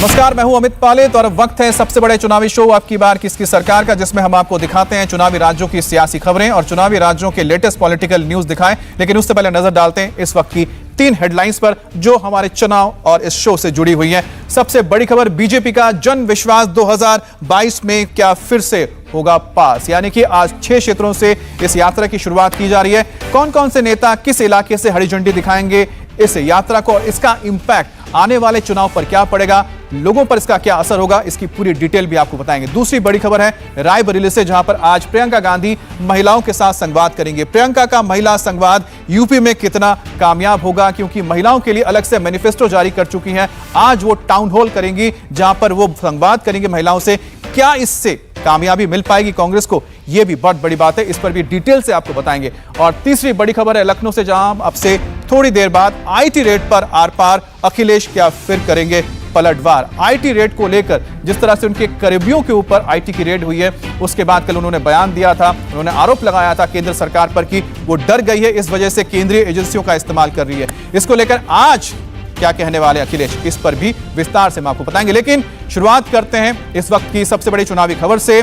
नमस्कार, मैं हूं अमित पालेत और वक्त है सबसे बड़े चुनावी शो आपकी बार किसकी सरकार का, जिसमें हम आपको दिखाते हैं चुनावी राज्यों की सियासी खबरें और चुनावी राज्यों के लेटेस्ट पॉलिटिकल न्यूज दिखाएं। लेकिन उससे पहले नजर डालते हैं इस वक्त की 3 हेडलाइंस पर जो हमारे चुनाव और इस शो से जुड़ी हुई है। सबसे बड़ी खबर, बीजेपी का जन विश्वास 2022 में क्या फिर से होगा पास, यानी कि आज 6 क्षेत्रों से इस यात्रा की शुरुआत की जा रही है। कौन कौन से नेता किस इलाके से हरी झंडी दिखाएंगे इस यात्रा को और इसका इंपैक्ट आने वाले चुनाव पर क्या पड़ेगा, लोगों पर इसका क्या असर होगा, इसकी पूरी डिटेल भी आपको बताएंगे। दूसरी बड़ी खबर है रायबरेली से, जहां पर आज प्रियंका गांधी महिलाओं के साथ संवाद करेंगे। प्रियंका का महिला संवाद यूपी में कितना कामयाब होगा, क्योंकि महिलाओं के लिए अलग से मैनिफेस्टो जारी कर चुकी हैं। आज वो टाउन हॉल करेंगी जहां पर वो संवाद करेंगे महिलाओं से। क्या इससे कामयाबी मिल पाएगी कांग्रेस को, यह भी बहुत बड़ी बात है, इस पर भी डिटेल से आपको बताएंगे। और तीसरी बड़ी खबर है लखनऊ से, जहां अब से थोड़ी देर बाद आईटी रेड पर आर पार, अखिलेश क्या फिर करेंगे पलटवार। आईटी रेड को लेकर जिस तरह से उनके करीबियों के ऊपर आईटी की रेड हुई है, उसके बाद कल उन्होंने बयान दिया था, उन्होंने आरोप लगाया था केंद्र सरकार पर कि वो डर गई है, इस वजह से केंद्रीय एजेंसियों का इस्तेमाल कर रही है। इसको लेकर आज क्या कहने वाले अखिलेश, इस पर भी विस्तार से हम आपको बताएंगे। लेकिन शुरुआत करते हैं इस वक्त की सबसे बड़ी चुनावी खबर से।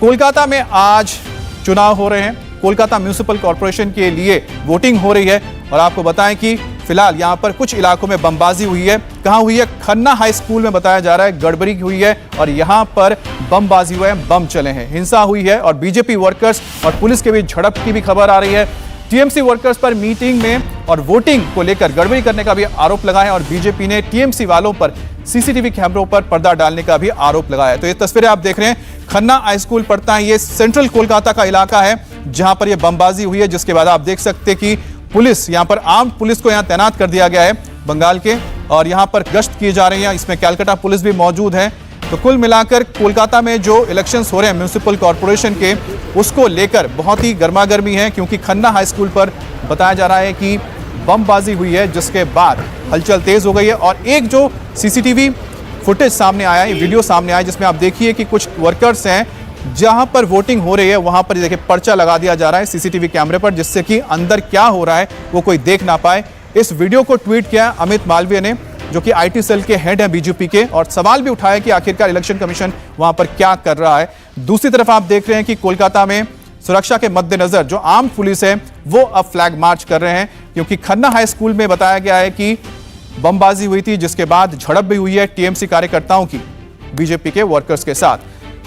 कोलकाता में आज चुनाव हो रहे हैं, कोलकाता म्युनिसिपल कॉर्पोरेशन के लिए वोटिंग हो रही है और आपको बताएं कि फिलहाल यहां पर कुछ इलाकों में बमबाजी हुई है। कहां हुई है? खन्ना हाई स्कूल में बताया जा रहा है गड़बड़ी हुई है और यहां पर बमबाजी हुआ है, बम चले हैं, हिंसा हुई है और बीजेपी वर्कर्स और पुलिस के बीच झड़प की भी खबर आ रही है। टीएमसी वर्कर्स पर मीटिंग में और वोटिंग को लेकर गड़बड़ी करने का भी आरोप लगाया है और बीजेपी ने टीएमसी वालों पर सीसीटीवी कैमरों पर पर्दा डालने का भी आरोप लगाया है। तो ये तस्वीरें आप देख रहे हैं, खन्ना हाई स्कूल पड़ता है, ये सेंट्रल कोलकाता का इलाका है जहां पर यह बमबाजी हुई है, जिसके बाद आप देख सकते कि पुलिस, यहां पर आर्म्ड पुलिस को यहां तैनात कर दिया गया है बंगाल के, और यहां पर गश्त की जा रही है, इसमें कैलकाटा पुलिस भी मौजूद है। तो कुल मिलाकर कोलकाता में जो इलेक्शंस हो रहे हैं म्युनिसिपल कॉर्पोरेशन के, उसको लेकर बहुत ही गर्मागर्मी है, क्योंकि खन्ना हाई स्कूल पर बताया जा रहा है कि बमबाजी हुई है, जिसके बाद हलचल तेज हो गई है। और एक जो सीसीटीवी फुटेज सामने आया है, वीडियो सामने आया, जिसमें आप देखिए कि कुछ वर्कर्स हैं जहां पर वोटिंग हो रही है वहां पर देखिए पर्चा लगा दिया जा रहा है सीसीटीवी कैमरे पर, जिससे कि अंदर क्या हो रहा है वो कोई देख ना पाए। इस वीडियो को ट्वीट किया अमित मालवीय ने, जो कि आईटी सेल के हेड हैं बीजेपी के, और सवाल भी उठाया कि आखिरकार इलेक्शन कमीशन वहां पर क्या कर रहा है। दूसरी तरफ आप देख रहे हैं कि कोलकाता में सुरक्षा के मद्देनजर जो आर्म्ड पुलिस है वो अब फ्लैग मार्च कर रहे हैं, क्योंकि खन्ना हाई स्कूल में बताया गया है कि बमबाजी हुई थी, जिसके बाद झड़प भी हुई है टीएमसी कार्यकर्ताओं की बीजेपी के वर्कर्स के साथ।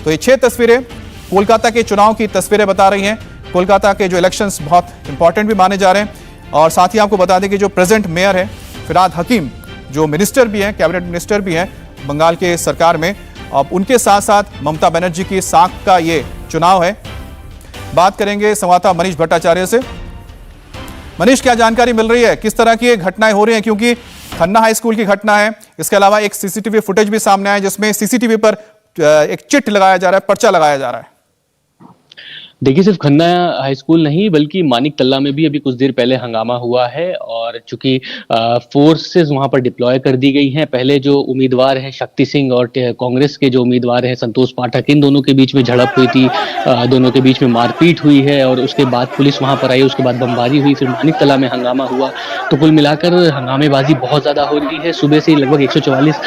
तो ये 6 तस्वीरें कोलकाता के चुनाव की तस्वीरें बता रही हैं। कोलकाता के जो इलेक्शंस बहुत इंपॉर्टेंट भी माने जा रहे हैं। और साथ ही आपको बता दें कि जो प्रेजेंट मेयर है फिराद हकीम, जो मिनिस्टर भी हैं, कैबिनेट मिनिस्टर भी हैं बंगाल के सरकार में, अब उनके साथ साथ ममता बनर्जी की साख का ये चुनाव है। बात करेंगे संवाददाता मनीष भट्टाचार्य से। मनीष, क्या जानकारी मिल रही है, किस तरह की घटनाएं हो रही हैं? क्योंकि खन्ना हाई स्कूल की घटना है, इसके अलावा एक सीसीटीवी फुटेज भी सामने आया जिसमें सीसीटीवी पर एक चिट लगाया जा रहा है, पर्चा लगाया जा रहा है। देखिए, सिर्फ खन्ना हाई स्कूल नहीं बल्कि मानिक तल्ला में भी अभी कुछ देर पहले हंगामा हुआ है और चूंकि फोर्सेस वहां पर डिप्लॉय कर दी गई हैं। पहले जो उम्मीदवार हैं शक्ति सिंह और कांग्रेस के जो उम्मीदवार हैं संतोष पाठक, इन दोनों के बीच में झड़प हुई थी, दोनों के बीच में मारपीट हुई है और उसके बाद पुलिस वहां पर आई, उसके बाद बमबारी हुई, फिर मानिक तल्ला में हंगामा हुआ। तो कुल मिलाकर हंगामेबाजी बहुत ज्यादा हो रही है। सुबह से लगभग 144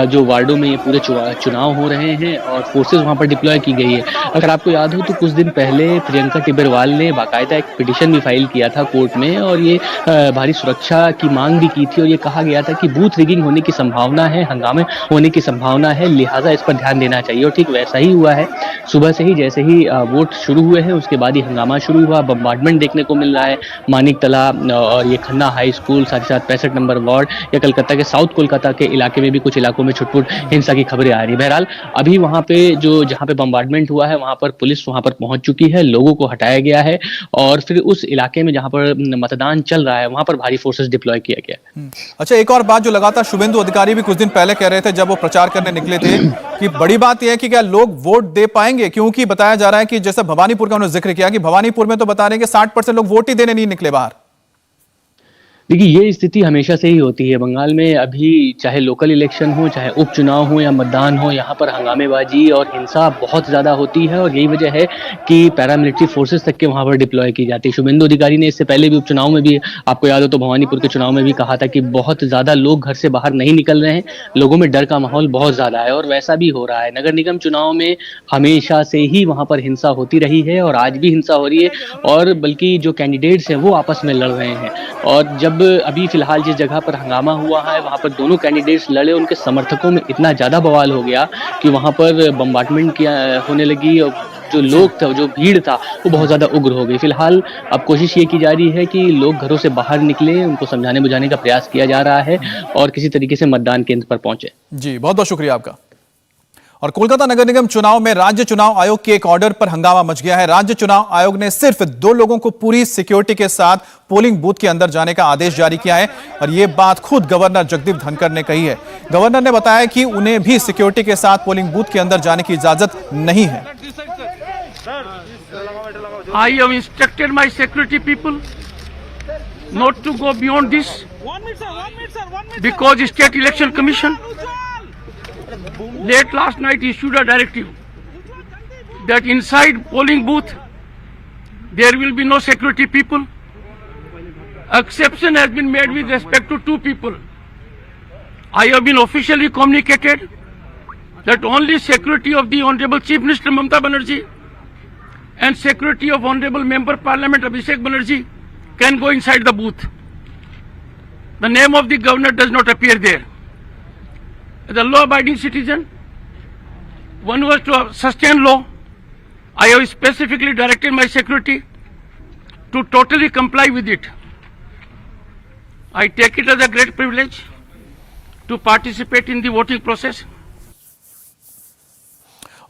जो वार्डों में ये पूरे चुनाव हो रहे हैं और फोर्सेज वहां पर डिप्लॉय की गई है। अगर आपको याद हो तो कुछ दिन पहले प्रियंका टिब्बरवाल ने बाकायदा एक पिटीशन भी फाइल किया था कोर्ट में और ये भारी सुरक्षा की मांग भी की थी और ये कहा गया था कि बूथ रिगिंग होने की संभावना है, हंगामे होने की संभावना है, लिहाजा इस पर ध्यान देना चाहिए। और ठीक वैसा ही हुआ है। सुबह से ही जैसे ही वोट शुरू हुए हैं उसके बाद ही हंगामा शुरू हुआ, बम्बार्डमेंट देखने को मिल रहा है। मानिक तला और ये खन्ना हाई स्कूल, साथ ही साथ 65 नंबर वार्ड या कलकत्ता के साउथ कोलकाता के इलाके में भी कुछ इलाकों में छुटपुट हिंसा की खबरें आ रही है। बहरहाल अभी वहां पे जहां पे बम्बार्डमेंट हुआ है वहां पर पुलिस वहां पर पहुंच चुकी है, लोगों को हटाया गया है और फिर उस इलाके में जहां पर मतदान चल रहा है वहां पर भारी फोर्सेस डिप्लॉय किया गया। अच्छा, एक और बात जो लगातार शुभेंदु अधिकारी भी कुछ दिन पहले कह रहे थे जब वो प्रचार करने निकले थे कि बड़ी बात यह है कि क्या लोग वोट दे पाएंगे, क्योंकि बताया जा रहा है कि जैसा भवानीपुर का उन्होंने जिक्र किया कि भवानीपुर में तो बता रहे हैं कि 60% लोग वोट ही देने नहीं निकले बाहर। देखिए, ये स्थिति हमेशा से ही होती है बंगाल में। अभी चाहे लोकल इलेक्शन हो, चाहे उपचुनाव हो या मतदान हो, यहाँ पर हंगामेबाजी और हिंसा बहुत ज़्यादा होती है और यही वजह है कि पैरामिलिट्री फोर्सेस तक के वहाँ पर डिप्लॉय की जाती है। शुभेंदु अधिकारी ने इससे पहले भी उपचुनाव में भी, आपको याद हो तो भवानीपुर के चुनाव में भी कहा था कि बहुत ज़्यादा लोग घर से बाहर नहीं निकल रहे हैं, लोगों में डर का माहौल बहुत ज़्यादा है और वैसा भी हो रहा है। नगर निगम चुनाव में हमेशा से ही वहाँ पर हिंसा होती रही है और आज भी हिंसा हो रही है और बल्कि जो कैंडिडेट्स हैं वो आपस में लड़ रहे हैं। और जब अभी फिलहाल जिस जगह पर हंगामा हुआ है वहां पर दोनों कैंडिडेट्स लड़े, उनके समर्थकों में इतना ज्यादा बवाल हो गया कि वहां पर बम्बार्टमेंट किया होने लगी और जो लोग थे, जो भीड़ था वो बहुत ज्यादा उग्र हो गई। फिलहाल अब कोशिश ये की जा रही है कि लोग घरों से बाहर निकले, उनको समझाने बुझाने का प्रयास किया जा रहा है और किसी तरीके से मतदान केंद्र पर पहुंचे। जी, बहुत बहुत शुक्रिया आपका। और कोलकाता नगर निगम चुनाव में राज्य चुनाव आयोग के एक ऑर्डर पर हंगामा मच गया है। राज्य चुनाव आयोग ने सिर्फ 2 लोगों को पूरी सिक्योरिटी के साथ पोलिंग बूथ के अंदर जाने का आदेश जारी किया है और यह बात खुद गवर्नर जगदीप धनखड़ ने कही है। गवर्नर ने बताया कि उन्हें भी सिक्योरिटी के साथ पोलिंग बूथ के अंदर जाने की इजाजत नहीं है। I have instructed my security people not to go beyond this because State Election Commission late last night issued a directive that inside polling booth there will be no security people. Exception has been made with respect to 2 people. I have been officially communicated that only security of the Honorable Chief Minister Mamata Banerjee and security of Honorable Member Parliament Abhishek Banerjee can go inside the booth. The name of the governor does not appear there. As a law-abiding citizen, one who has to sustain law, I have specifically directed my security to totally comply with it. I take it as a great privilege to participate in the voting process.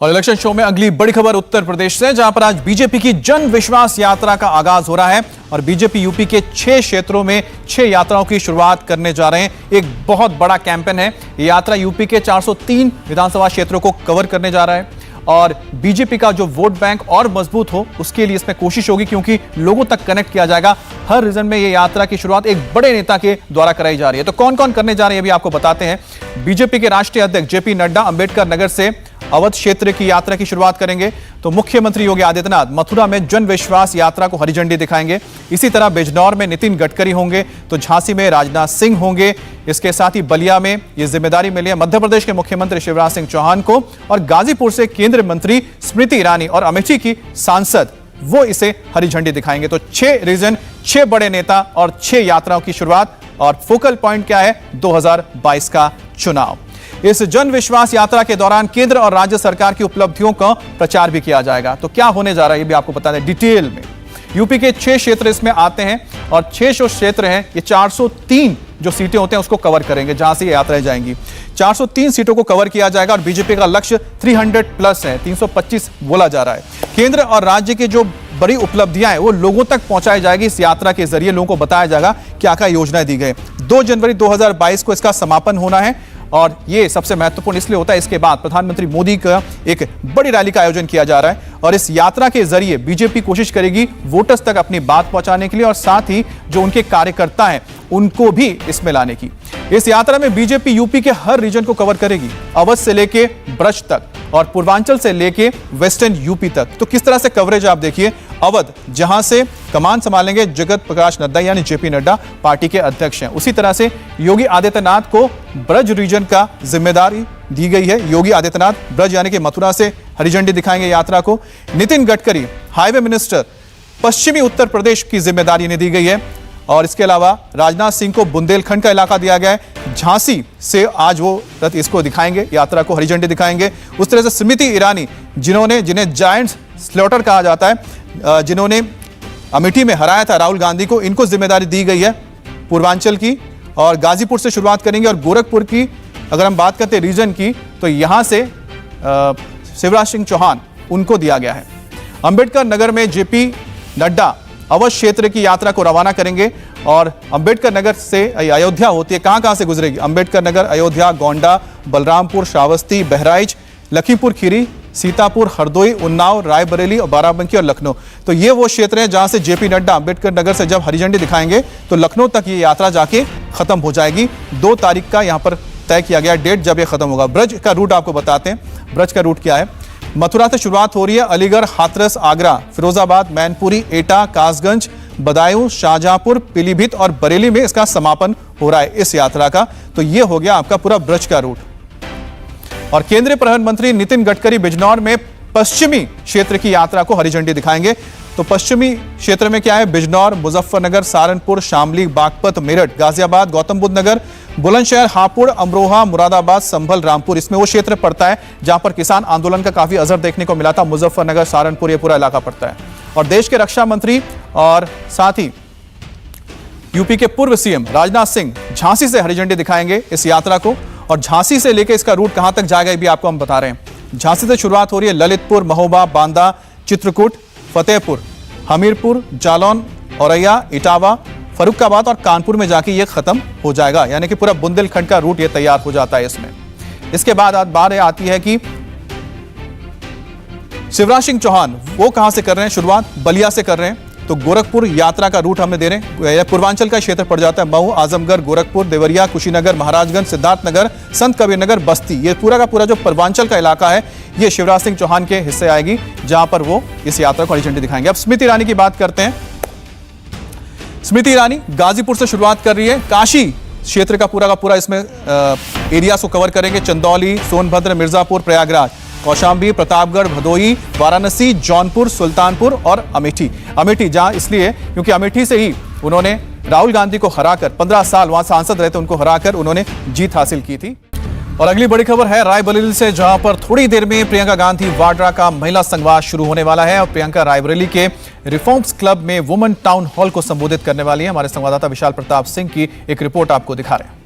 और election show में अगली बड़ी खबर उत्तर प्रदेश से, जहां पर आज BJP की जन विश्वास यात्रा का आगाज हो रहा है और बीजेपी यूपी के 6 क्षेत्रों में 6 यात्राओं की शुरुआत करने जा रहे हैं। एक बहुत बड़ा कैंपेन है। ये यात्रा यूपी के 403 विधानसभा क्षेत्रों को कवर करने जा रहा है और बीजेपी का जो वोट बैंक और मजबूत हो उसके लिए इसमें कोशिश होगी, क्योंकि लोगों तक कनेक्ट किया जाएगा। हर रीजन में ये यात्रा की शुरुआत एक बड़े नेता के द्वारा कराई जा रही है। तो कौन कौन करने जा रहे हैं अभी आपको बताते हैं। बीजेपी के राष्ट्रीय अध्यक्ष जेपी नड्डा अंबेडकर नगर से अवध क्षेत्र की यात्रा की शुरुआत करेंगे। तो मुख्यमंत्री योगी आदित्यनाथ मथुरा में जन विश्वास यात्रा को हरी झंडी दिखाएंगे। इसी तरह बिजनौर में नितिन गडकरी होंगे, तो झांसी में राजनाथ सिंह होंगे। इसके साथ ही बलिया में यह जिम्मेदारी मिली है मध्य प्रदेश के मुख्यमंत्री शिवराज सिंह चौहान को और गाजीपुर से केंद्रीय मंत्री स्मृति ईरानी और अमेठी की सांसद वो इसे हरी झंडी दिखाएंगे। तो 6 रीजन, 6 बड़े नेता और 6 यात्राओं की शुरुआत। और फोकल पॉइंट क्या है? 2022 का चुनाव। इस जन विश्वास यात्रा के दौरान केंद्र और राज्य सरकार की उपलब्धियों का प्रचार भी किया जाएगा। तो क्या होने जा रहा है ये भी आपको बता दें डिटेल में। यूपी के 6 क्षेत्र इसमें आते हैं और 6 जो क्षेत्र हैं ये 403 जो सीटें होते हैं उसको कवर करेंगे, जहां से ये यात्राएं जाएंगी। 403 सीटों को कवर किया जाएगा और बीजेपी का लक्ष्य 300 प्लस है, 325 बोला जा रहा है। केंद्र और राज्य की जो बड़ी उपलब्धियां हैं वो लोगों तक पहुंचाई जाएगी। इस यात्रा के जरिए लोगों को बताया जाएगा क्या क्या योजनाएं दी गई। 2 जनवरी 2022 को इसका समापन होना है और ये सबसे महत्वपूर्ण इसलिए होता है, इसके बाद प्रधानमंत्री मोदी का एक बड़ी रैली का आयोजन किया जा रहा है और इस यात्रा के जरिए बीजेपी कोशिश करेगी वोटर्स तक अपनी बात पहुंचाने के लिए और साथ ही जो उनके कार्यकर्ता हैं उनको भी इसमें लाने की। इस यात्रा में बीजेपी यूपी के हर रीजन को कवर करेगी, अवध से लेके ब्रज तक और पूर्वांचल से लेके वेस्टर्न यूपी तक। तो किस तरह से कवरेज आप देखिए। अवध जहां से कमान संभालेंगे जगत प्रकाश नड्डा यानी जेपी नड्डा, पार्टी के अध्यक्ष हैं। उसी तरह से योगी आदित्यनाथ को ब्रज रीजन का जिम्मेदारी दी गई है। योगी आदित्यनाथ ब्रज यानी कि मथुरा से हरी झंडी दिखाएंगे यात्रा को। नितिन गडकरी हाईवे मिनिस्टर पश्चिमी उत्तर प्रदेश की जिम्मेदारी इन्हें दी गई है और इसके अलावा राजनाथ सिंह को बुंदेलखंड का इलाका दिया गया है। झांसी से आज वो रथ इसको दिखाएंगे, यात्रा को हरी झंडी दिखाएंगे। उस तरह से स्मृति ईरानी जिन्हें जायंट्स स्लॉटर कहा जाता है, जिन्होंने अमेठी में हराया था राहुल गांधी को, इनको जिम्मेदारी दी गई है पूर्वांचल की। और गाजीपुर से शुरुआत करेंगे और गोरखपुर की अगर हम बात करते हैं रीजन की तो यहां से शिवराज सिंह चौहान उनको दिया गया है। अंबेडकर नगर में जेपी नड्डा अवध क्षेत्र की यात्रा को रवाना करेंगे और अंबेडकर नगर से अयोध्या होती है, कहां से गुजरेगी? अंबेडकर नगर, अयोध्या, गोंडा, बलरामपुर, श्रावस्ती, बहराइच, लखीमपुर खीरी, सीतापुर, हरदोई, उन्नाव, रायबरेली और बाराबंकी और लखनऊ। तो ये वो क्षेत्र हैं जहां से जेपी नड्डा अंबेडकर नगर से जब हरी झंडी दिखाएंगे तो लखनऊ तक ये यात्रा जाके खत्म हो जाएगी। 2 तारीख का यहां पर तय किया गया डेट जब ये खत्म होगा। ब्रज का रूट आपको बताते हैं। ब्रज का रूट क्या है? मथुरा से शुरुआत हो रही है, अलीगढ़, हाथरस, आगरा, फिरोजाबाद, मैनपुरी, एटा, कासगंज, बदायूं, शाहजहांपुर, पीलीभीत और बरेली में इसका समापन हो रहा है इस यात्रा का। तो ये हो गया आपका पूरा ब्रज का रूट। और केंद्रीय परिवहन मंत्री नितिन गडकरी बिजनौर में पश्चिमी क्षेत्र की यात्रा को हरी झंडी दिखाएंगे। तो पश्चिमी क्षेत्र में क्या है? बिजनौर, मुजफ्फरनगर, सहारनपुर, शामली, बागपत, मेरठ, गाजियाबाद, गौतम बुद्ध नगर, बुलंदशहर, हापुड़, अमरोहा, मुरादाबाद, संभल, रामपुर, इसमें वो क्षेत्र पड़ता है जहां पर किसान आंदोलन का काफी असर देखने को मिला था। मुजफ्फरनगर, सहारनपुर, ये पूरा इलाका पड़ता है। और देश के रक्षा मंत्री और साथ ही यूपी के पूर्व सीएम राजनाथ सिंह झांसी से हरी झंडी दिखाएंगे इस यात्रा को। और झांसी से लेकर इसका रूट कहां तक जाएगा ये भी आपको हम बता रहे हैं। झांसी से शुरुआत हो रही है, ललितपुर, महोबा, बांदा, चित्रकूट, फतेहपुर, हमीरपुर, जालौन, औरैया, इटावा, फर्रुखाबाद और कानपुर में जाके ये खत्म हो जाएगा। यानी कि पूरा बुंदेलखंड का रूट ये तैयार हो जाता है इसमें। इसके बाद बात आती है कि शिवराज सिंह चौहान वो कहां से कर रहे हैं शुरुआत? बलिया से कर रहे हैं। तो गोरखपुर यात्रा का रूट हमें दे रहे हैं। पूर्वांचल का क्षेत्र पड़ जाता है, मऊ, आजमगढ़, गोरखपुर, देवरिया, कुशीनगर, महाराजगंज, सिद्धार्थनगर, संत कबीरनगर, बस्ती, ये पूरा का पूरा जो पूर्वांचल का इलाका है ये शिवराज सिंह चौहान के हिस्से आएगी जहां पर वो इस यात्रा को हरी झंडी दिखाएंगे। अब स्मृति ईरानी की बात करते हैं। स्मृति ईरानी गाजीपुर से शुरुआत कर रही है, काशी क्षेत्र का पूरा इसमें एरिया को कवर करेंगे। चंदौली, सोनभद्र, मिर्जापुर, प्रयागराज, कौशाम्बी, प्रतापगढ़, भदोही, वाराणसी, जौनपुर, सुल्तानपुर और अमेठी। अमेठी जहां इसलिए क्योंकि अमेठी से ही उन्होंने राहुल गांधी को हराकर 15 साल वहां सांसद रहे थे, उनको हराकर उन्होंने जीत हासिल की थी। और अगली बड़ी खबर है रायबरेली से, जहां पर थोड़ी देर में प्रियंका गांधी वाड्रा का महिला संवाद शुरू होने वाला है। और प्रियंका रायबरेली के रिफॉर्म्स क्लब में वुमेन टाउन हॉल को संबोधित करने वाली है। हमारे संवाददाता विशाल प्रताप सिंह की एक रिपोर्ट आपको दिखा रहे हैं।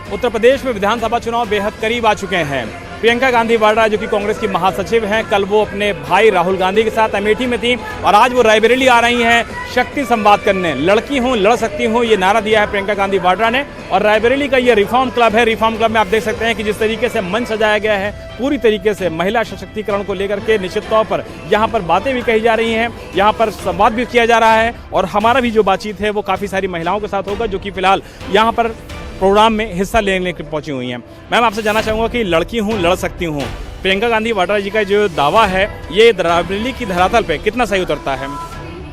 उत्तर प्रदेश में विधानसभा चुनाव बेहद करीब आ चुके हैं। प्रियंका गांधी वाड्रा जो कि कांग्रेस की महासचिव हैं, कल वो अपने भाई राहुल गांधी के साथ अमेठी में थी और आज वो रायबरेली आ रही हैं शक्ति संवाद करने। लड़की हूँ, लड़ सकती हूँ, ये नारा दिया है प्रियंका गांधी वाड्रा ने। और रायबरेली का ये रिफॉर्म क्लब है। रिफॉर्म क्लब में आप देख सकते हैं कि जिस तरीके से मंच सजाया गया है, पूरी तरीके से महिला सशक्तिकरण को लेकर के निश्चित तौर पर यहाँ पर बातें भी कही जा रही हैं, यहाँ पर संवाद भी किया जा रहा है। और हमारा भी जो बातचीत है वो काफ़ी सारी महिलाओं के साथ होगा जो कि फिलहाल यहाँ पर प्रोग्राम में हिस्सा लेने के पहुंची हुई हैं। मैम, आपसे जानना चाहूँगा कि लड़की हूँ, लड़ सकती हूँ, प्रियंका गांधी वाड्रा जी का जो दावा है ये रायबरेली की धरातल पे कितना सही उतरता है?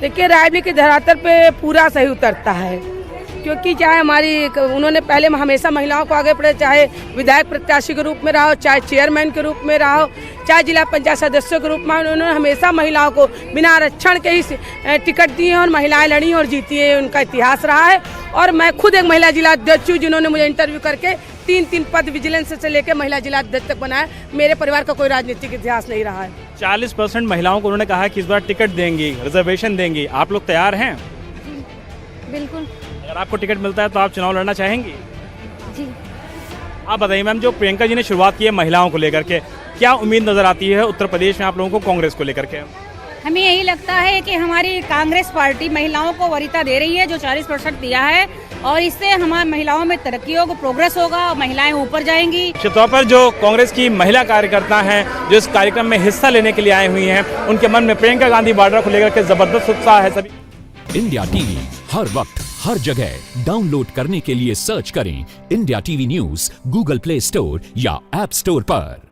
देखिए, रायबरेली की धरातल पे पूरा सही उतरता है, क्योंकि चाहे उन्होंने पहले हमेशा महिलाओं को आगे बढ़े, चाहे विधायक प्रत्याशी के रूप में रहा हो, चाहे चेयरमैन के रूप में रहा हो, चाहे जिला पंचायत सदस्यों के रूप में, उन्होंने हमेशा महिलाओं को बिना आरक्षण के ही टिकट दिए और महिलाएं लड़ी और जीती है, उनका इतिहास रहा है। और मैं खुद एक महिला जिला अध्यक्ष हूँ जिन्होंने मुझे इंटरव्यू करके 3 पद विजिलेंस से लेकर महिला जिला अध्यक्ष तक बनाया। मेरे परिवार का कोई राजनीतिक इतिहास नहीं रहा है। 40% महिलाओं को उन्होंने कहा है कि इस बार टिकट देंगी, रिजर्वेशन देंगी। आप लोग तैयार हैं? बिल्कुल। अगर आपको टिकट मिलता है तो आप चुनाव लड़ना चाहेंगी? जी। आप बताइए मैम, जो प्रियंका जी ने शुरुआत की है महिलाओं को लेकर के, क्या उम्मीद नजर आती है उत्तर प्रदेश में आप लोगों को कांग्रेस को लेकर के? हमें यही लगता है कि हमारी कांग्रेस पार्टी महिलाओं को वरीयता दे रही है, जो 40% दिया है, और इससे हमारी महिलाओं में तरक्की होगा, प्रोग्रेस होगा और महिलाएं ऊपर जाएंगी। निश्चित तौर पर जो कांग्रेस की महिला कार्यकर्ता हैं जो इस कार्यक्रम में हिस्सा लेने के लिए आई हुई हैं, उनके मन में प्रियंका गांधी वाड्रा को लेकर के जबरदस्त उत्साह है। सभी इंडिया टीवी हर वक्त हर जगह डाउनलोड करने के लिए सर्च करें India TV news Google play store या ऐप स्टोर पर।